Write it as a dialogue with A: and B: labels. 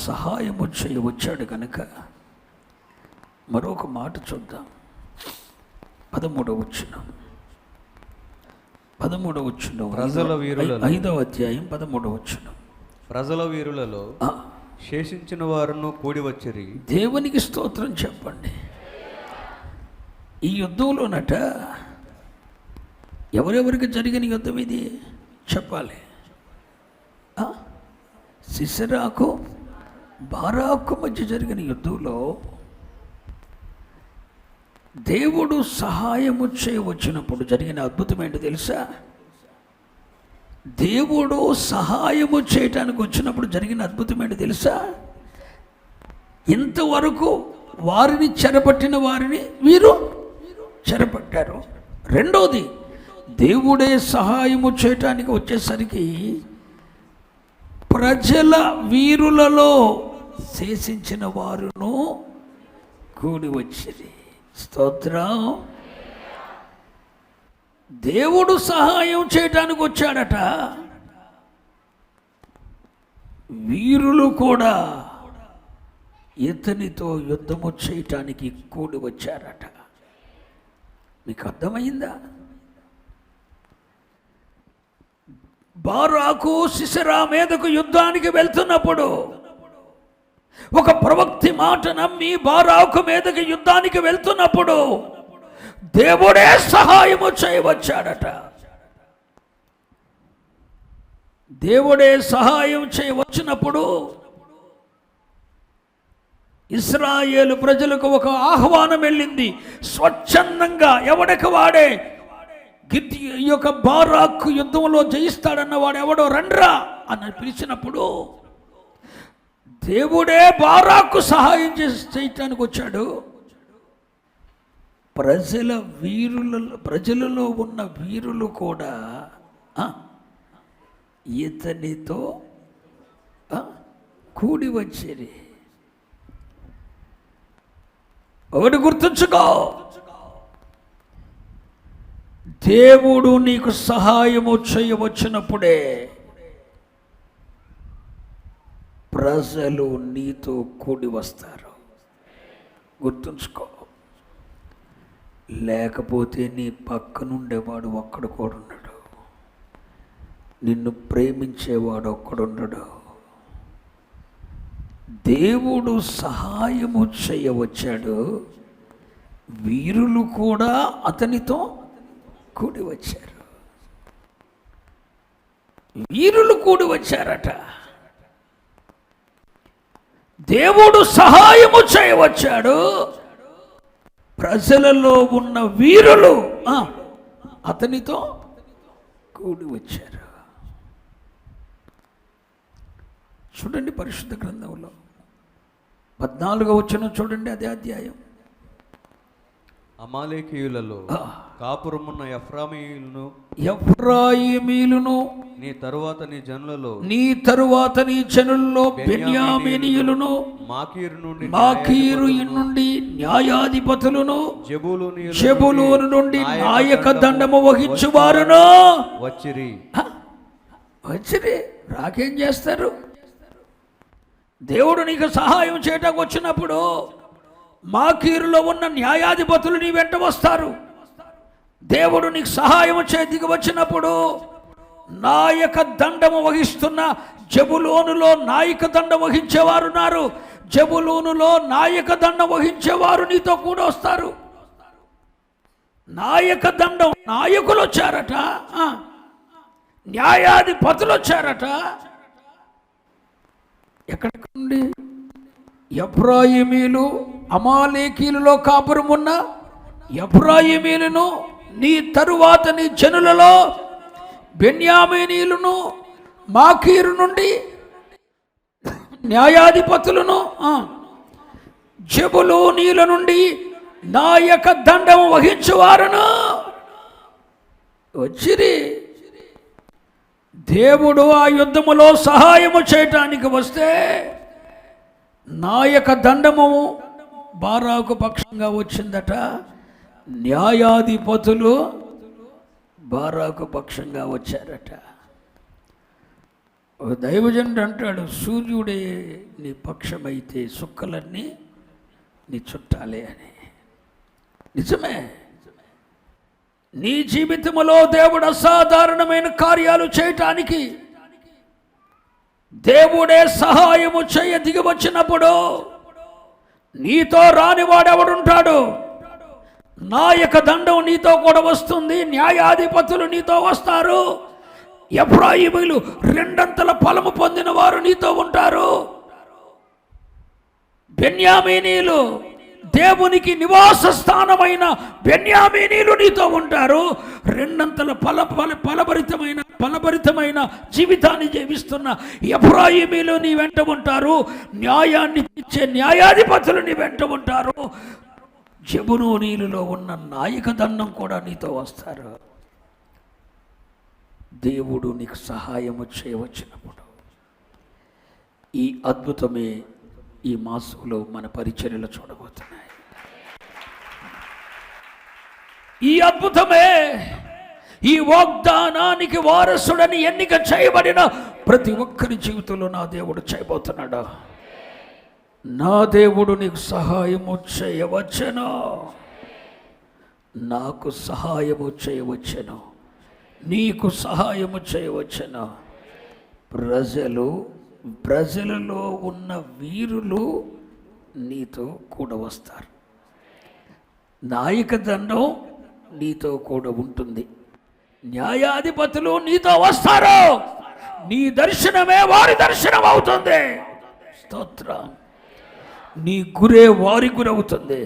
A: సహాయము చేయవచ్చాడు కనుక మరొక మాట చూద్దాం. 13వ వచనం 5వ అధ్యాయం 13వ వచనం.
B: ప్రజల వీరులలో శేషించిన వారును కూడి వచ్చిరి.
A: దేవునికి స్తోత్రం చెప్పండి. ఈ యుద్ధంలోనట ఎవరెవరికి జరిగిన యుద్ధం ఇది చెప్పాలి. సిసరాకు బారాకు మధ్య జరిగిన యుద్ధంలో దేవుడు సహాయము చేయవచ్చినప్పుడు జరిగిన అద్భుతం ఏంటో తెలుసా? దేవుడు సహాయము చేయటానికి వచ్చినప్పుడు జరిగిన అద్భుతం ఏంటో తెలుసా? ఇంతవరకు వారిని చెరపట్టిన వారిని వీరు చెరపట్టారు. రెండోది, దేవుడే సహాయము చేయటానికి వచ్చేసరికి ప్రజల వీరులలో శేషించిన వారును కూడి వచ్చింది. స్తోత్రం. దేవుడు సహాయం చేయటానికి వచ్చాడట, వీరులు కూడా ఇతనితో యుద్ధము చేయటానికి కూడి వచ్చారట. మీకు అర్థమైందా? బారాకు సిసరా మీదకు యుద్ధానికి వెళ్తున్నప్పుడు ఒక ప్రవక్తి మాట నమ్మి బారాకు మీదకి యుద్ధానికి వెళ్తున్నప్పుడు దేవుడే సహాయము చేయవచ్చాడట. దేవుడే సహాయం చేయవచ్చినప్పుడు ఇశ్రాయేలు ప్రజలకు ఒక ఆహ్వానం వెళ్ళింది. స్వచ్ఛందంగా ఎవడికి వాడే ఈ యొక్క బారాకు యుద్ధంలో జయిస్తాడన్న వాడు ఎవడో రండ్రా అని పిలిచినప్పుడు దేవుడే బారాకు సహాయం చేయటానికి వచ్చాడు. ప్రజలలో ఉన్న వీరులు కూడా ఇతనితో కూడి వచ్చేది. ఒకటి గుర్తుంచుకో, దేవుడు నీకు సహాయము చేయవచ్చినప్పుడే ప్రజలు నీతో కూడి వస్తారు. గుర్తుంచుకో. లేకపోతే నీ పక్కనుండేవాడు ఒక్కడు కూడా ఉన్నాడు, నిన్ను ప్రేమించేవాడు ఒక్కడుండడు. దేవుడు సహాయము చేయవచ్చాడు, వీరులు కూడా అతనితో కూడి వచ్చారు. వీరులు కూడి వచ్చారట. దేవుడు సహాయము చేయవచ్చాడు, ప్రజలలో ఉన్న వీరులు అతనితో కూడి వచ్చారు. చూడండి పరిశుద్ధ గ్రంథంలో 14వ వచనం చూడండి, అదే అధ్యాయం.
B: అమాలేకీయులలో కాపురమున్న
A: ఎఫ్రాయిమీయులను
B: నీ తరువాత నీ జనులలో
A: బెన్యామీనీయులను మాకీరు నుండి న్యాయాధిపతులను జెబూలూను నుండి నాయక దండము వహించువారును వచ్చిరి. రాకేం చేస్తారు? దేవుడు నీకు సహాయం చేయటానికి వచ్చినప్పుడు మాకీరులో ఉన్న న్యాయాధిపతులు నీ వెంట వస్తారు. దేవుడు నీకు సహాయం చేతికి వచ్చినప్పుడు నాయక దండము వహిస్తున్న జెబూలూనులో నాయక దండం వహించేవారు ఉన్నారు. జెబూలూనులో నాయక దండం వహించేవారు నీతో కూడా వస్తారు. నాయక దండం నాయకులు వచ్చారట, న్యాయాధిపతులు వచ్చారట. ఎక్కడి నుండి? ఎఫ్రాయిమీలు, అమాలేకీలలో కాపురం ఉన్న ఎఫ్రాయిమీలను, నీ తరువాత నీ జనులలో బెన్యామీనీయులను, మాకీరు నుండి న్యాయాధిపతులను, జెబూలూనీయుల నుండి నాయక దండము వహించువారును వచ్చిరి. దేవుడు ఆ యుద్ధములో సహాయము చేయటానికి వస్తే నాయక దండము బారాకు పక్షంగా వచ్చిందట, న్యాయాధిపతులు బారాకు పక్షంగా వచ్చారట. ఒక దైవజనుడు అంటాడు, సూర్యుడే నీ పక్షమైతే సుక్కలన్నీ నీ చుట్టాలే అని. నిజమే. నీ జీవితంలో దేవుడు అసాధారణమైన కార్యాలు చేయటానికి దేవుడే సహాయము చేయ దిగి వచ్చినప్పుడు నీతో రానివాడెవడుంటాడు? నాయక దండం నీతో కూడా వస్తుంది, న్యాయాధిపతులు నీతో వస్తారు, ఎఫ్రాయిమీలు రెండంతల ఫలము పొందిన వారు నీతో ఉంటారు, బెన్యామీనీలు దేవునికి నివాస స్థానమైన బెన్యామీనీలు నీతో ఉంటారు. రెండంతల ఫలభరితమైన జీవితాన్ని జీవిస్తున్న ఎఫ్రాయిమీలు నీ వెంట ఉంటారు, న్యాయాన్ని ఇచ్చే న్యాయాధిపతులు నీ వెంట ఉంటారు, జెబూలూనీయులలో ఉన్న నాయక దండం కూడా నీతో వస్తారు. దేవుడు నీకు సహాయము చేయవచ్చినప్పుడు ఈ అద్భుతమే ఈ మాసంలో మన పరిచర్యలు చూడబోతున్నాయి. ఈ అద్భుతమే ఈ వాగ్దానానికి వారసుడని ఎన్నిక చేయబడిన ప్రతి ఒక్కరి జీవితంలో నా దేవుడు చేయబోతున్నాడు. నా దేవుడు నీకు సహాయము చేయవచ్చును, నాకు సహాయము చేయవచ్చును, నీకు సహాయము చేయవచ్చును. ప్రజలలో ఉన్న వీరులు నీతో కూడా వస్తారు. నాయక దండం నీతో కూడా ఉంటుంది, న్యాయాధిపతులు నీతో వస్తారు. నీ దర్శనమే వారి దర్శనం అవుతుంది. స్తోత్రం. నీ గురే వారి గురవుతుంది.